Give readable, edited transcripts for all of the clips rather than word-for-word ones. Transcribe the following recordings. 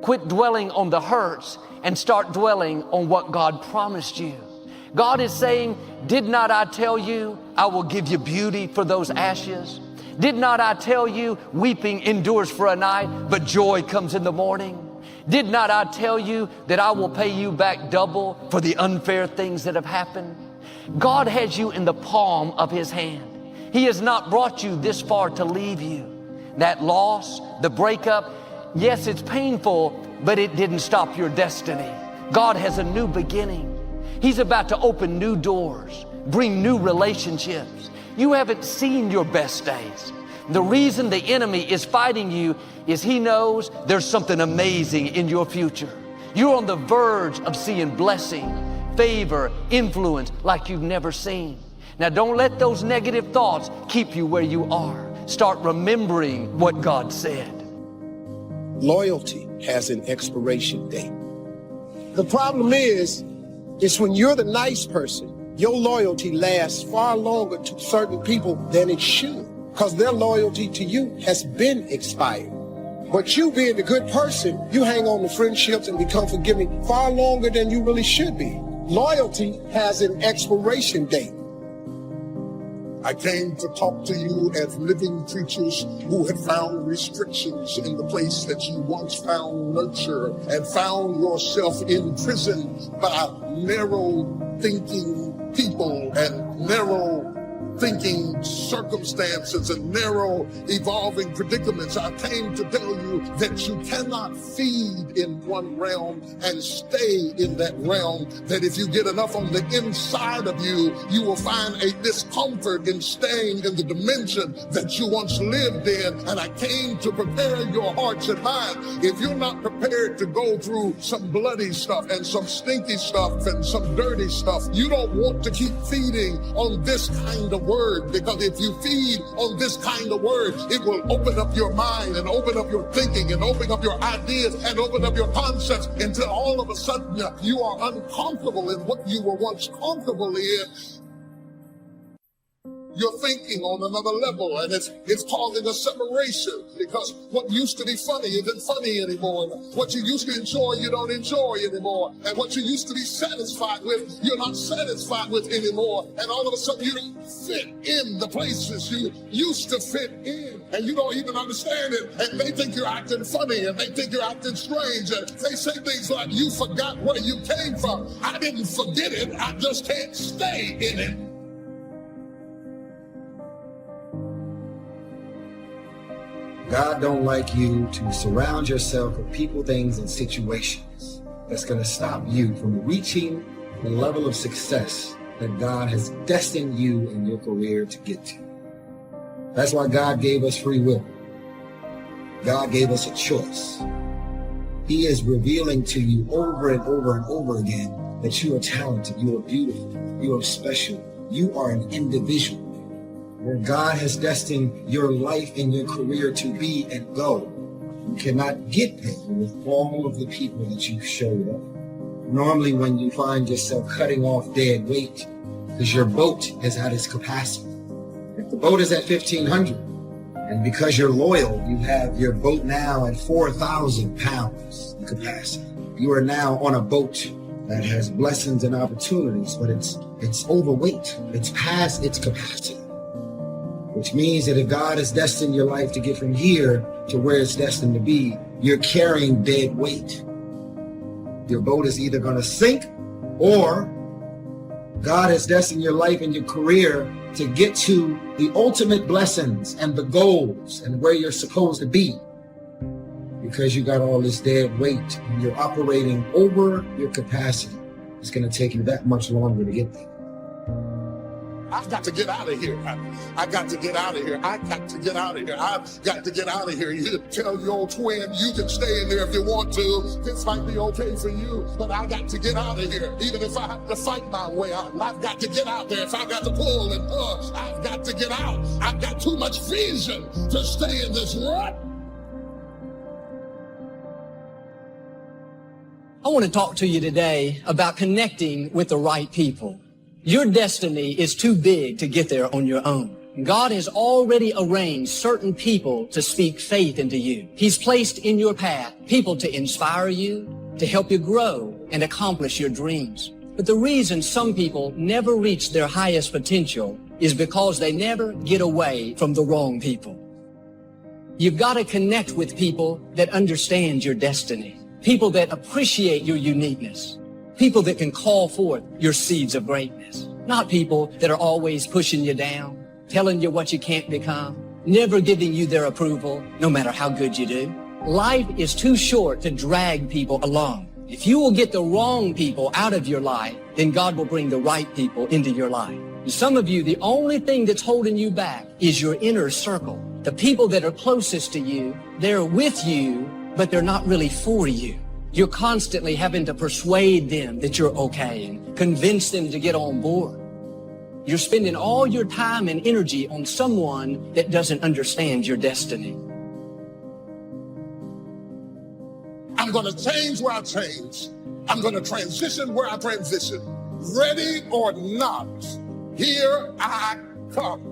Quit dwelling on the hurts and start dwelling on what God promised you. God is saying, did not I tell you I will give you beauty for those ashes? Did not I tell you weeping endures for a night, but joy comes in the morning? Did not I tell you that I will pay you back double for the unfair things that have happened? God has you in the palm of His hand. He has not brought you this far to leave you. That loss, the breakup, yes, it's painful, but it didn't stop your destiny. God has a new beginning. He's about to open new doors, bring new relationships. You haven't seen your best days. The reason the enemy is fighting you is he knows there's something amazing in your future. You're on the verge of seeing blessing, favor, influence like you've never seen. Now don't let those negative thoughts keep you where you are. Start remembering what God said. Loyalty has an expiration date. The problem is when you're the nice person, your loyalty lasts far longer to certain people than it should, because their loyalty to you has been expired. But you being the good person, you hang on to friendships and become forgiving far longer than you really should be. Loyalty has an expiration date. I came to talk to you as living creatures who had found restrictions in the place that you once found nurture and found yourself imprisoned by narrow thinking people and narrow thinking circumstances and narrow evolving predicaments. I came to tell you that you cannot feed in one realm and stay in that realm, that if you get enough on the inside of you, you will find a discomfort in staying in the dimension that you once lived in. And I came to prepare your hearts and minds. If you're not prepared to go through some bloody stuff and some stinky stuff and some dirty stuff, you don't want to keep feeding on this kind of word, because if you feed on this kind of word, it will open up your mind and open up your thinking and open up your ideas and open up your concepts until all of a sudden you are uncomfortable in what you were once comfortable in. You're thinking on another level, and it's causing a separation, because what used to be funny isn't funny anymore. What you used to enjoy, you don't enjoy anymore. And what you used to be satisfied with, you're not satisfied with anymore. And all of a sudden, you don't fit in the places you used to fit in. And you don't even understand it. And they think you're acting funny, and they think you're acting strange. And they say things like, you forgot where you came from. I didn't forget it. I just can't stay in it. God don't like you to surround yourself with people, things, and situations that's going to stop you from reaching the level of success that God has destined you in your career to get to. That's why God gave us free will. God gave us a choice. He is revealing to you over and over and over again that you are talented, you are beautiful, you are special, you are an individual, where God has destined your life and your career to be and go. You cannot get there with all of the people that you showed up. Normally when you find yourself cutting off dead weight because your boat is at its capacity. If the boat is at 1,500, and because you're loyal, you have your boat now at 4,000 pounds in capacity. You are now on a boat that has blessings and opportunities, but it's overweight. It's past its capacity. Which means that if God has destined your life to get from here to where it's destined to be, you're carrying dead weight. Your boat is either going to sink, or God has destined your life and your career to get to the ultimate blessings and the goals and where you're supposed to be. Because you got all this dead weight and you're operating over your capacity, it's going to take you that much longer to get there. I've got to get out of here. I got to get out of here. I got to get out of here. I've got to get out of here. You tell your old twin, you can stay in there if you want to. This might be okay for you, but I got to get out of here. Even if I have to fight my way out, I've got to get out there. If I got to pull and push, I've got to get out. I've got too much vision to stay in this rut. I want to talk to you today about connecting with the right people. Your destiny is too big to get there on your own. God has already arranged certain people to speak faith into you. He's placed in your path people to inspire you, to help you grow and accomplish your dreams. But the reason some people never reach their highest potential is because they never get away from the wrong people. You've got to connect with people that understand your destiny, people that appreciate your uniqueness, people that can call forth your seeds of greatness, not people that are always pushing you down, telling you what you can't become, never giving you their approval, no matter how good you do. Life is too short to drag people along. If you will get the wrong people out of your life, then God will bring the right people into your life. And some of you, the only thing that's holding you back is your inner circle. The people that are closest to you, they're with you, but they're not really for you. You're constantly having to persuade them that you're okay and convince them to get on board. You're spending all your time and energy on someone that doesn't understand your destiny. I'm going to change where I change. I'm going to transition where I transition. Ready or not, here I come.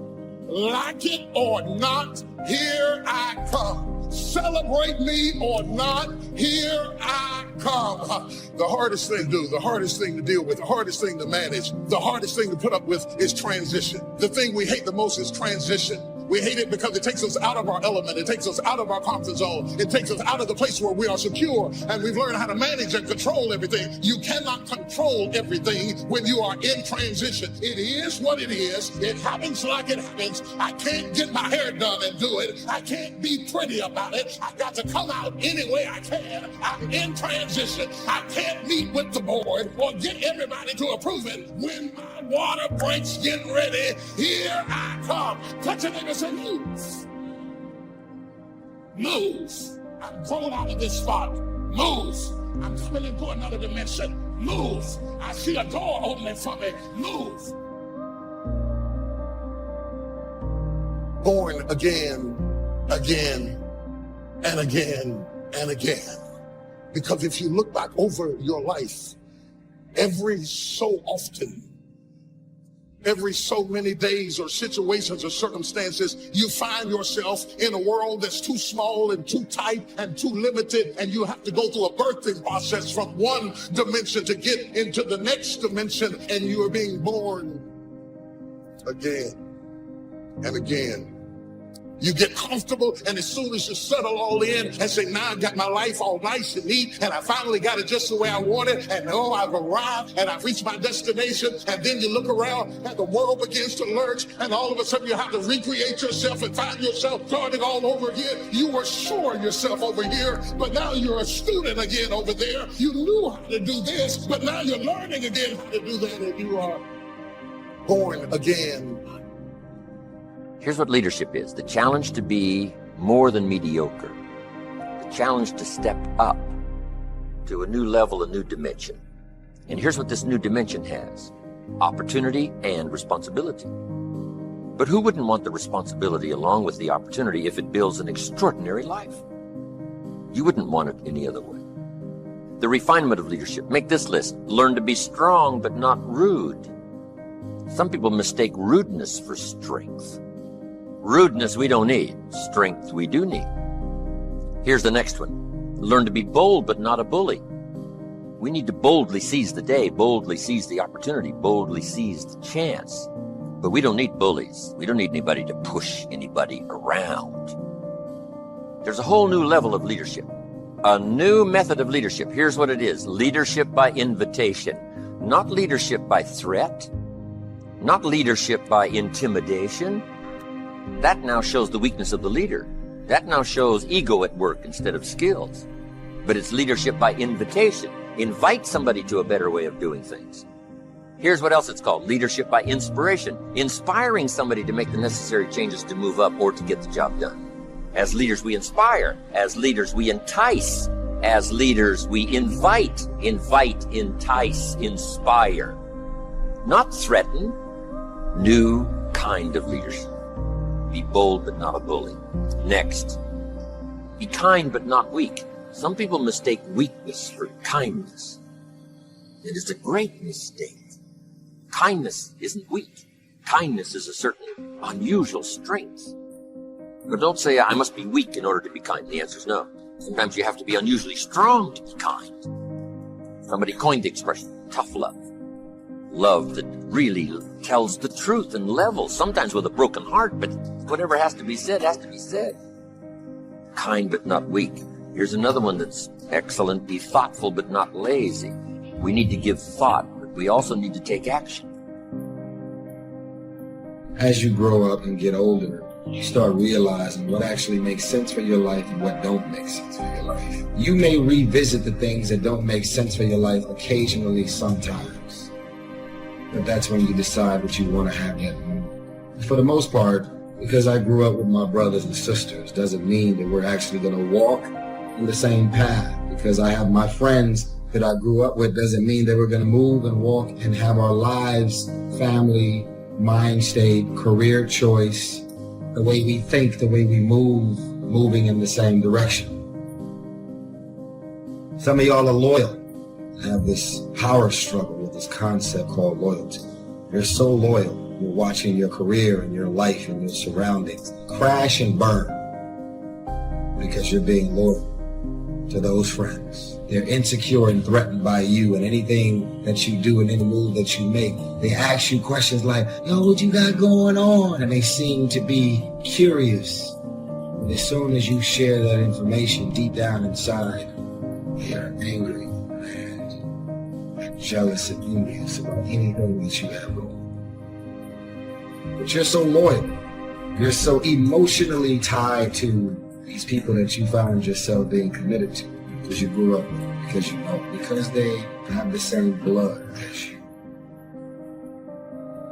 Like it or not, here I come. Celebrate me or not, here I come. The hardest thing to do, the hardest thing to deal with, the hardest thing to manage, the hardest thing to put up with is transition. The thing we hate the most is transition. We hate it because it takes us out of our element. It takes us out of our comfort zone. It takes us out of the place where we are secure and we've learned how to manage and control everything. You cannot control everything when you are in transition. It is what it is. It happens like it happens. I can't get my hair done and do it. I can't be pretty about it. I got to come out any way I can. I'm in transition. I can't meet with the board or get everybody to approve it. When my water breaks, get ready. Here I come. Touch your neighbor. Say, move. Move. I'm growing out of this spot. Move. I'm coming into another dimension. Move. I see a door opening for me. Move. Born again, again, and again, and again. Because if you look back over your life, every so often, every so many days or situations or circumstances, you find yourself in a world that's too small and too tight and too limited, and you have to go through a birthing process from one dimension to get into the next dimension, and you are being born again and again. You get comfortable, and as soon as you settle all in and say, now I've got my life all nice and neat, and I finally got it just the way I want it, and oh, I've arrived, and I've reached my destination, and then you look around, and the world begins to lurch, and all of a sudden you have to recreate yourself and find yourself starting all over again. You were sure of yourself over here, but now you're a student again over there. You knew how to do this, but now you're learning again how to do that, and you are born again. Here's what leadership is. The challenge to be more than mediocre. The challenge to step up to a new level, a new dimension. And here's what this new dimension has. Opportunity and responsibility. But who wouldn't want the responsibility along with the opportunity if it builds an extraordinary life? You wouldn't want it any other way. The refinement of leadership. Make this list. Learn to be strong but not rude. Some people mistake rudeness for strength. Rudeness we don't need. Strength we do need. Here's the next one. Learn to be bold but not a bully. We need to boldly seize the day, boldly seize the opportunity, boldly seize the chance. But we don't need bullies. We don't need anybody to push anybody around. There's a whole new level of leadership. A new method of leadership. Here's what it is. Leadership by invitation. Not leadership by threat. Not leadership by intimidation. That now shows the weakness of the leader. That now shows ego at work instead of skills. But it's leadership by invitation. Invite somebody to a better way of doing things. Here's what else it's called. Leadership by inspiration. Inspiring somebody to make the necessary changes to move up or to get the job done. As leaders, we inspire. As leaders, we entice. As leaders, we invite. Invite, entice, inspire. Not threaten. New kind of leadership. Be bold but not a bully. Next, be kind but not weak. Some people mistake weakness for kindness. It is a great mistake. Kindness isn't weak. Kindness is a certain unusual strength. But don't say, I must be weak in order to be kind. The answer is no. Sometimes you have to be unusually strong to be kind. Somebody coined the expression, tough love. Love that really tells the truth and level, sometimes with a broken heart, but whatever has to be said, has to be said. Kind but not weak. Here's another one that's excellent. Be thoughtful but not lazy. We need to give thought, but we also need to take action. As you grow up and get older, you start realizing what actually makes sense for your life and what don't make sense for your life. You may revisit the things that don't make sense for your life occasionally sometimes, but that's when you decide what you want to have that moment. For the most part, because I grew up with my brothers and sisters, doesn't mean that we're actually going to walk in the same path. Because I have my friends that I grew up with doesn't mean that we're going to move and walk and have our lives, family, mind state, career choice, the way we think, the way we move, moving in the same direction. Some of y'all are loyal. Have this power struggle with this concept called loyalty. You're so loyal. You're watching your career and your life and your surroundings crash and burn because you're being loyal to those friends. They're insecure and threatened by you, and anything that you do and any move that you make, they ask you questions like, yo, what you got going on? And they seem to be curious. But as soon as you share that information deep down inside, they are angry, mad, jealous, and envious about anything that you have going. But you're so loyal. You're so emotionally tied to these people that you found yourself being committed to because you grew up with them, because you know, because they have the same blood as you.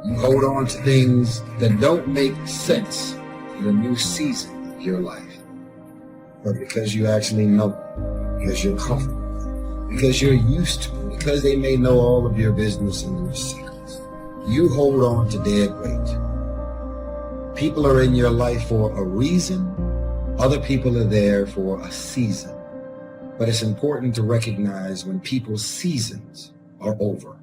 You hold on to things that don't make sense for the new season of your life. But because you actually know, because you're comfortable, because you're used to it, because they may know all of your business and your secrets, you hold on to dead weight. People are in your life for a reason. Other people are there for a season. But it's important to recognize when people's seasons are over.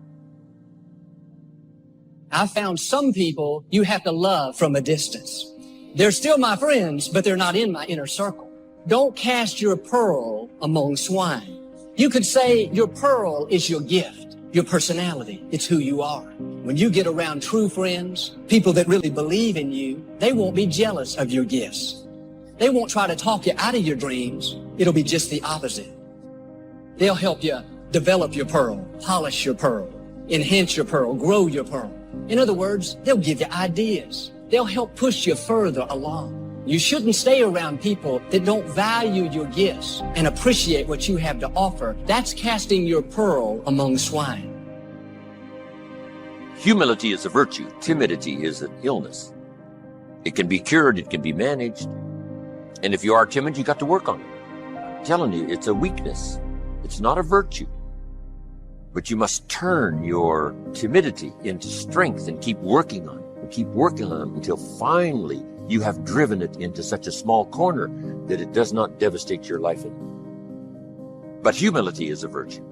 I found some people you have to love from a distance. They're still my friends, but they're not in my inner circle. Don't cast your pearl among swine. You could say your pearl is your gift, your personality. It's who you are. When you get around true friends, people that really believe in you, they won't be jealous of your gifts. They won't try to talk you out of your dreams. It'll be just the opposite. They'll help you develop your pearl, polish your pearl, enhance your pearl, grow your pearl. In other words, they'll give you ideas. They'll help push you further along. You shouldn't stay around people that don't value your gifts and appreciate what you have to offer. That's casting your pearl among swine. Humility is a virtue. Timidity is an illness. It can be cured. It can be managed. And if you are timid, you got to work on it. I'm telling you, it's a weakness. It's not a virtue. But you must turn your timidity into strength and keep working on it. And keep working on it until finally you have driven it into such a small corner that it does not devastate your life anymore. But humility is a virtue.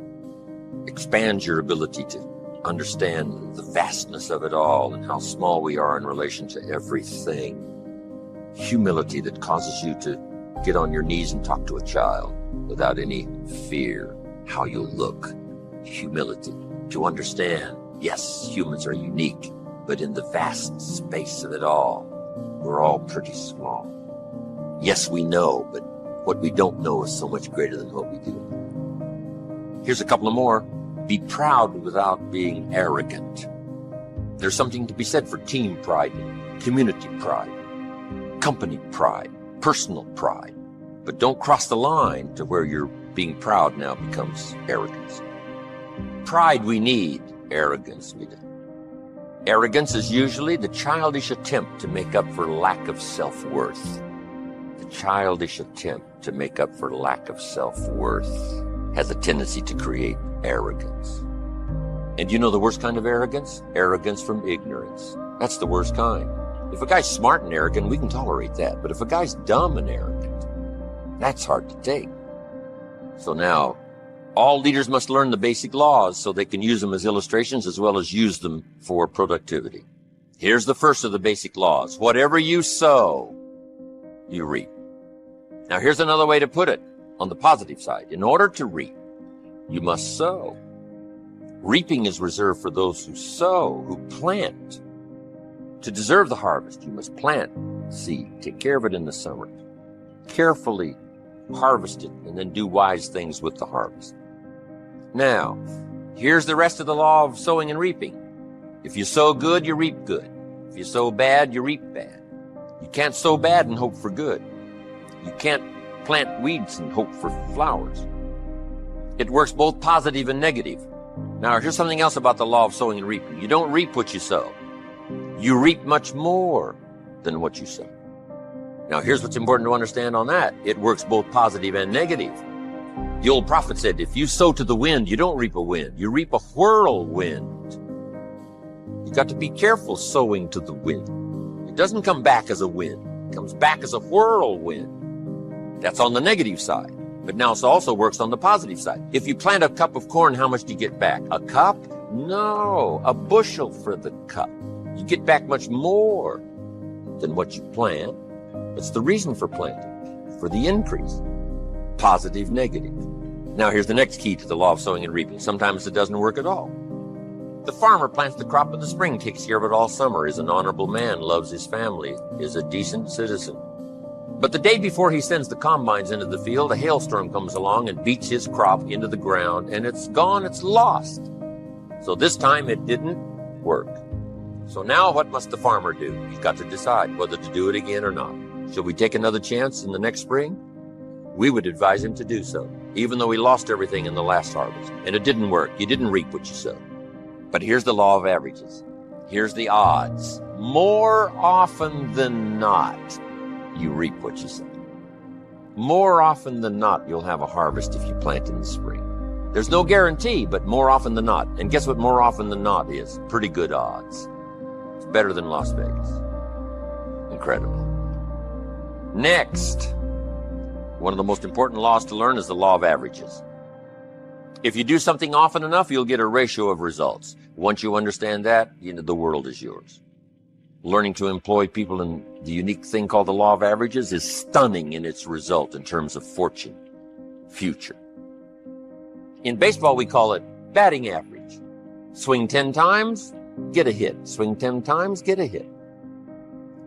Expands your ability to understand the vastness of it all and how small we are in relation to everything. Humility that causes you to get on your knees and talk to a child without any fear how you'll look. Humility to understand, yes, humans are unique, but in the vast space of it all, we're all pretty small. Yes, we know, but what we don't know is so much greater than what we do. Here's a couple of more. Be proud without being arrogant. There's something to be said for team pride, community pride, company pride, personal pride. But don't cross the line to where your being proud now becomes arrogance. Pride we need, arrogance we don't. Arrogance is usually the childish attempt to make up for lack of self-worth. The childish attempt to make up for lack of self-worth has a tendency to create arrogance. And you know the worst kind of arrogance? Arrogance from ignorance. That's the worst kind. If a guy's smart and arrogant, we can tolerate that. But if a guy's dumb and arrogant, that's hard to take. So now, all leaders must learn the basic laws so they can use them as illustrations as well as use them for productivity. Here's the first of the basic laws. Whatever you sow, you reap. Now here's another way to put it on the positive side. In order to reap, you must sow. Reaping is reserved for those who sow, who plant. To deserve the harvest, you must plant seed, take care of it in the summer, carefully harvest it, and then do wise things with the harvest. Now, here's the rest of the law of sowing and reaping. If you sow good, you reap good. If you sow bad, you reap bad. You can't sow bad and hope for good. You can't plant weeds and hope for flowers. It works both positive and negative. Now, here's something else about the law of sowing and reaping. You don't reap what you sow. You reap much more than what you sow. Now, here's what's important to understand on that. It works both positive and negative. The old prophet said, if you sow to the wind, you don't reap a wind. You reap a whirlwind. You got to be careful sowing to the wind. It doesn't come back as a wind. It comes back as a whirlwind. That's on the negative side. But now it also works on the positive side. If you plant a cup of corn, how much do you get back? A cup? No, a bushel for the cup. You get back much more than what you plant. It's the reason for planting, for the increase. Positive, negative. Now here's the next key to the law of sowing and reaping. Sometimes it doesn't work at all. The farmer plants the crop of the spring, takes care of it all summer, is an honorable man, loves his family, is a decent citizen. But the day before he sends the combines into the field, a hailstorm comes along and beats his crop into the ground, and it's gone, it's lost. So this time it didn't work. So now what must the farmer do? He's got to decide whether to do it again or not. Should we take another chance in the next spring? We would advise him to do so, even though he lost everything in the last harvest. And it didn't work. You didn't reap what you sowed. But here's the law of averages. Here's the odds. More often than not, you reap what you sow. More often than not, you'll have a harvest if you plant in the spring. There's no guarantee, but more often than not. And guess what more often than not is? Pretty good odds. It's better than Las Vegas. Incredible. Next, one of the most important laws to learn is the law of averages. If you do something often enough, you'll get a ratio of results. Once you understand that, the world is yours. Learning to employ people in the unique thing called the law of averages is stunning in its result in terms of fortune, future. In baseball, we call it batting average. Swing 10 times, get a hit. Swing 10 times, get a hit.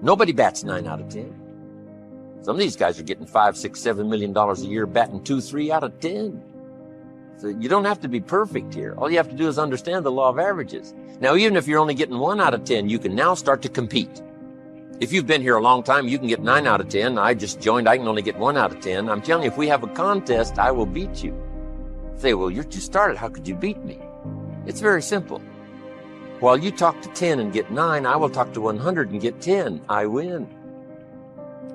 Nobody bats 9 out of 10. Some of these guys are getting $5, $6, $7 million a year, batting 2, 3 out of 10. So you don't have to be perfect here. All you have to do is understand the law of averages. Now, even if you're only getting 1 out of 10, you can now start to compete. If you've been here a long time, you can get 9 out of 10. I just joined, I can only get 1 out of 10. I'm telling you, if we have a contest, I will beat you. Say, well, you just started. How could you beat me? It's very simple. While you talk to 10 and get 9, I will talk to 100 and get 10. I win.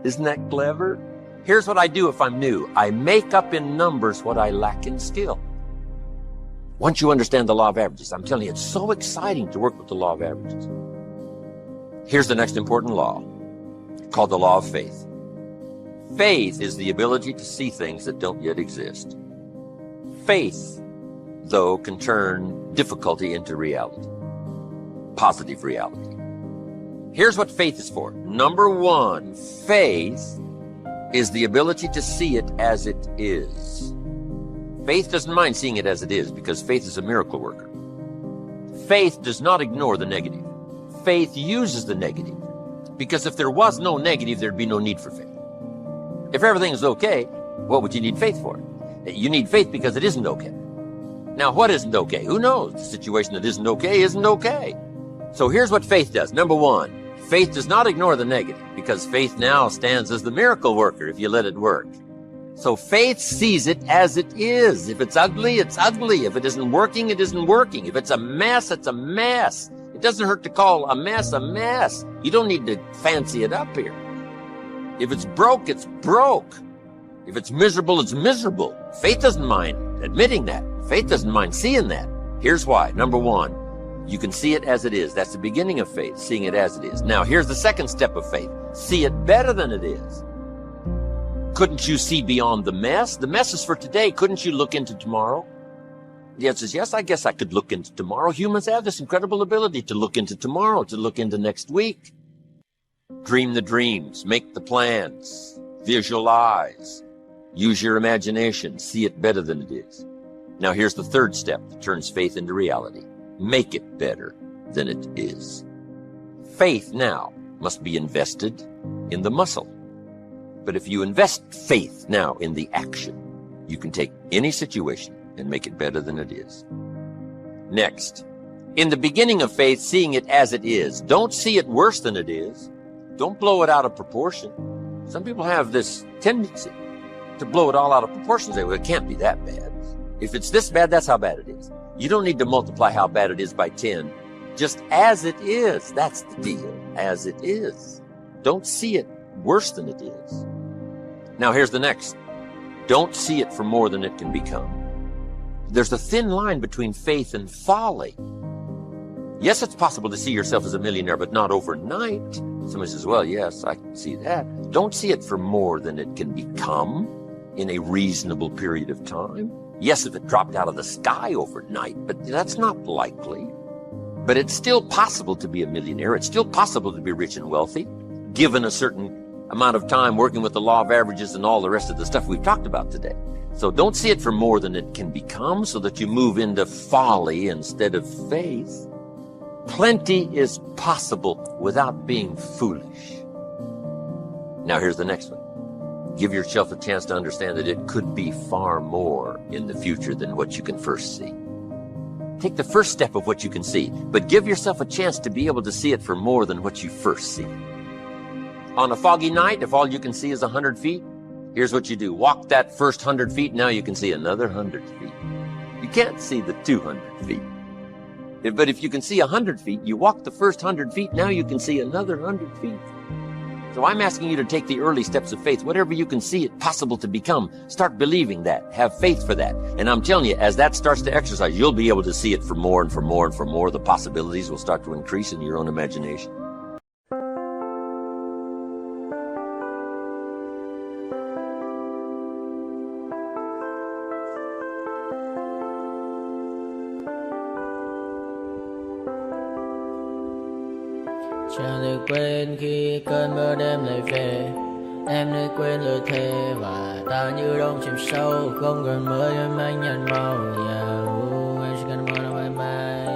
Isn't that clever? Here's what I do if I'm new. I make up in numbers what I lack in skill. Once you understand the law of averages, I'm telling you, it's so exciting to work with the law of averages. Here's the next important law, called the law of faith. Faith is the ability to see things that don't yet exist. Faith, though, can turn difficulty into reality, positive reality. Here's what faith is for. Number 1, faith is the ability to see it as it is. Faith doesn't mind seeing it as it is because faith is a miracle worker. Faith does not ignore the negative. Faith uses the negative because if there was no negative, there'd be no need for faith. If everything is okay, what would you need faith for? You need faith because it isn't okay. Now, what isn't okay? Who knows? The situation that isn't okay. So here's what faith does. Number 1, faith does not ignore the negative because faith now stands as the miracle worker if you let it work. So faith sees it as it is. If it's ugly, it's ugly. If it isn't working, it isn't working. If it's a mess, it's a mess. It doesn't hurt to call a mess a mess. You don't need to fancy it up here. If it's broke, it's broke. If it's miserable, it's miserable. Faith doesn't mind admitting that. Faith doesn't mind seeing that. Here's why. Number 1, you can see it as it is. That's the beginning of faith, seeing it as it is. Now, here's the second step of faith. See it better than it is. Couldn't you see beyond the mess? The mess is for today. Couldn't you look into tomorrow? The answer is yes, I guess I could look into tomorrow. Humans have this incredible ability to look into tomorrow, to look into next week. Dream the dreams, make the plans, visualize, use your imagination, see it better than it is. Now here's the third step that turns faith into reality. Make it better than it is. Faith now must be invested in the muscle. But if you invest faith now in the action, you can take any situation and make it better than it is. Next, in the beginning of faith, seeing it as it is. Don't see it worse than it is. Don't blow it out of proportion. Some people have this tendency to blow it all out of proportion and say, well, it can't be that bad. If it's this bad, that's how bad it is. You don't need to multiply how bad it is by 10. Just as it is. That's the deal. As it is. Don't see it worse than it is. Now here's the next. Don't see it for more than it can become. There's a thin line between faith and folly. Yes, it's possible to see yourself as a millionaire, but not overnight. Somebody says, well, yes, I can see that. Don't see it for more than it can become in a reasonable period of time. Yes, if it dropped out of the sky overnight, but that's not likely. But it's still possible to be a millionaire. It's still possible to be rich and wealthy, given a certain amount of time working with the law of averages and all the rest of the stuff we've talked about today. So don't see it for more than it can become so that you move into folly instead of faith. Plenty is possible without being foolish. Now here's the next one. Give yourself a chance to understand that it could be far more in the future than what you can first see. Take the first step of what you can see, but give yourself a chance to be able to see it for more than what you first see. On a foggy night, if all you can see is 100 feet, here's what you do. Walk that first 100 feet, now you can see another 100 feet. You can't see the 200 feet. But if you can see 100 feet, you walk the first 100 feet, now you can see another 100 feet. So I'm asking you to take the early steps of faith. Whatever you can see it possible to become, start believing that. Have faith for that. And I'm telling you, as that starts to exercise, you'll be able to see it for more and for more and for more. The possibilities will start to increase in your own imagination. Chẳng được quên khi cơn mưa đêm lại về. Em đã quên lời thề và ta như đông chìm sâu. Không còn mơ em anh nhận màu. Em chỉ cần mơ đâu em bay.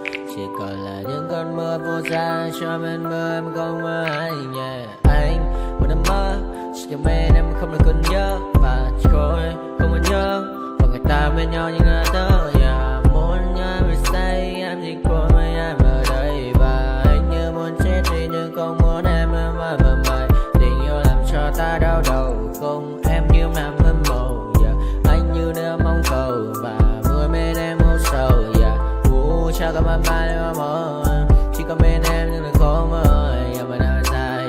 Chỉ còn là những cơn mưa vô giá. Cho bên mơ em không mơ anh. Anh một đêm mơ. Chỉ cần bên em không được còn nhớ. Và chỉ có em không còn nhớ. Và người ta bên nhau như ngã tớ. Muốn nhớ người say em chỉ có mấy em ở đây. Và nhưng không muốn em mơ mày. Tình yêu làm cho ta đau đầu. Không em như mà mơ mộng. Anh như đeo mong cầu. Và mưa bên em u sầu. Chào cả mà mai mơ. Chỉ có bên em nhưng là khó mơ. Mà nào ra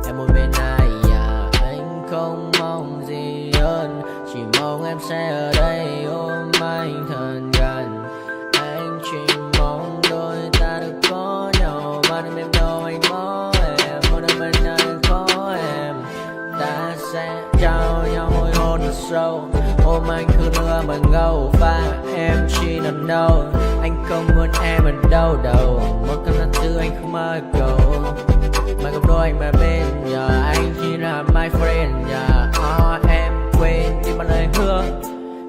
em muốn bên ai. Anh không mong gì hơn. Chỉ mong em sẽ ở đây ôm anh thật gần. Anh chỉ mong đôi ta được có nhau. Mà đừng em đâu anh có em. Một đêm bên anh có em. Ta sẽ trao nhau môi hôn thật sâu. Ôm anh cứ nữa mà ngâu. Và em chỉ nằm đâu. Anh không muốn em ở đâu đâu. Một cơn gió thứ anh không mơ cầu. Mà gặp đôi anh mà bên nhà. Anh chỉ là my friend nhà. Em quên đi bao lời hứa.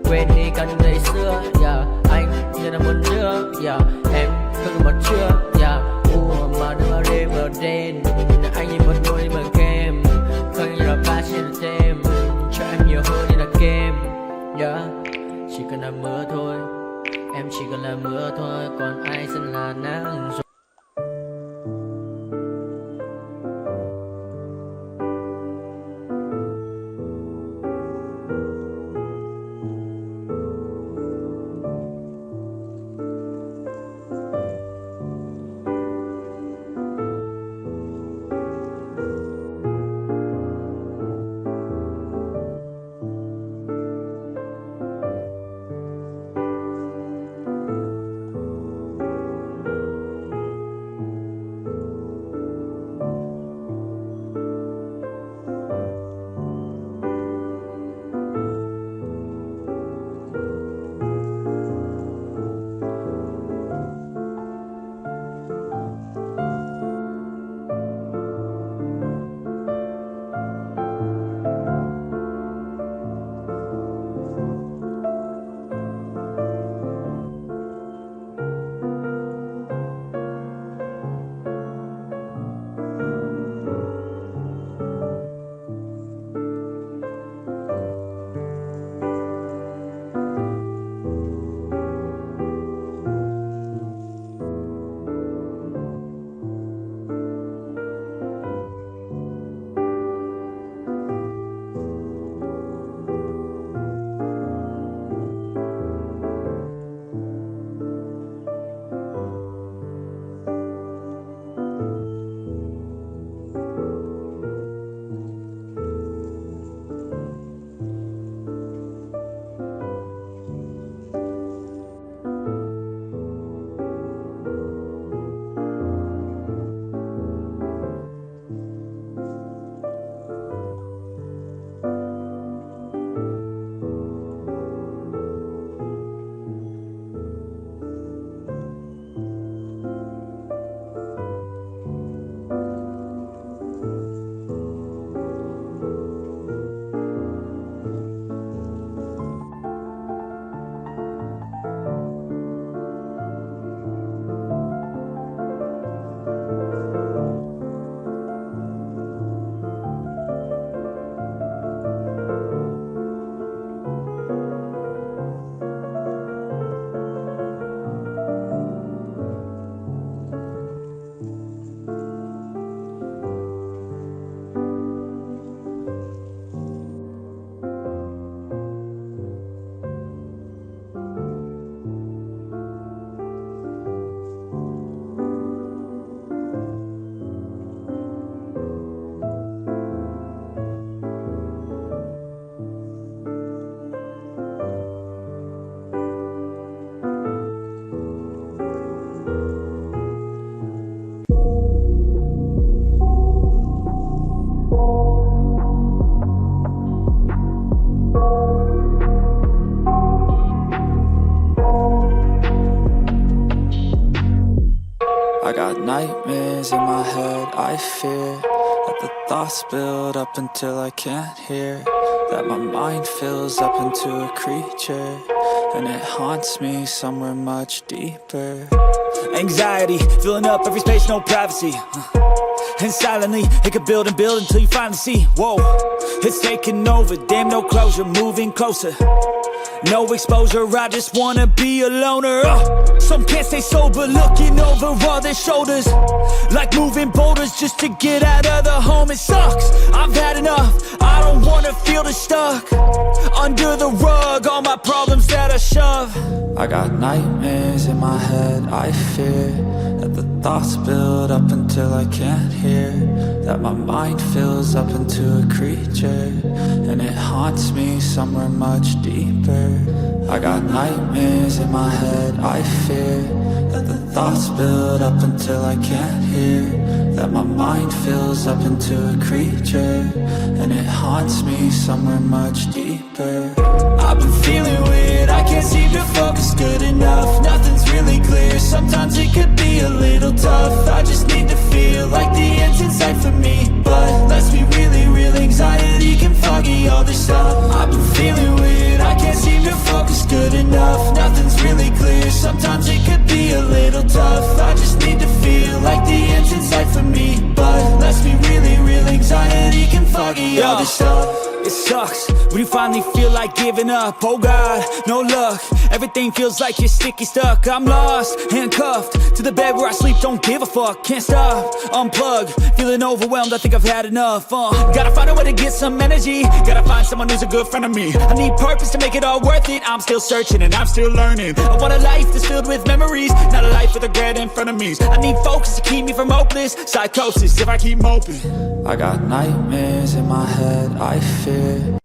Quên đi cả những ngày xưa. Anh như là một đứa. Em không còn một chưa. Mà đừng ở đêm ở đêm. Anh như một đôi mà kem. Không như là ba trên thêm. Cho em nhiều hơn như là kem. Chỉ cần là mưa thôi. Em chỉ cần là mưa thôi. Còn ai sẽ là nắng rồi. nightmares in my head, I fear that the thoughts build up until I can't hear, that my mind fills up into a creature, and it haunts me somewhere much deeper. Anxiety, filling up every space, no privacy. And silently, it could build and build until you finally see, whoa, it's taking over, damn no closure, moving closer. No exposure, I just wanna be a loner. Some can't stay sober, looking over all their shoulders, like moving boulders just to get out of the home. It sucks, I've had enough, I don't wanna feel the stuck under the rug, all my problems that I shove. I got nightmares in my head, I fear that the thoughts build up until I can't hear, that my mind fills up into a creature, and it haunts me somewhere much deeper. I got nightmares in my head, I fear that the thoughts build up until I can't hear, that my mind fills up into a creature, and it haunts me somewhere much deeper. I've been feeling weird, I can't seem to focus good enough. Nothing's really clear, sometimes it could be a little tough. I just need to feel like the end's in sight for me, but let's be really real, anxiety can foggy all this stuff. I've been feeling weird, I can't seem to focus good enough. Nothing's really clear, sometimes it could be a little tough. I just need to feel like the end's in sight for me, but let's be really real, anxiety can foggy all this stuff. It sucks when you finally feel like giving up. Oh God, no luck, everything feels like you're sticky stuck. I'm lost, handcuffed to the bed where I sleep, don't give a fuck. Can't stop, unplug, feeling overwhelmed, I think I've had enough. Gotta find a way to get some energy, gotta find someone who's a good friend of me. I need purpose to make it all worth it, I'm still searching and I'm still learning. I want a life that's filled with memories, not a life with regret and frenemies. I need focus to keep me from hopeless psychosis if I keep moping. I got nightmares in my head, I fear.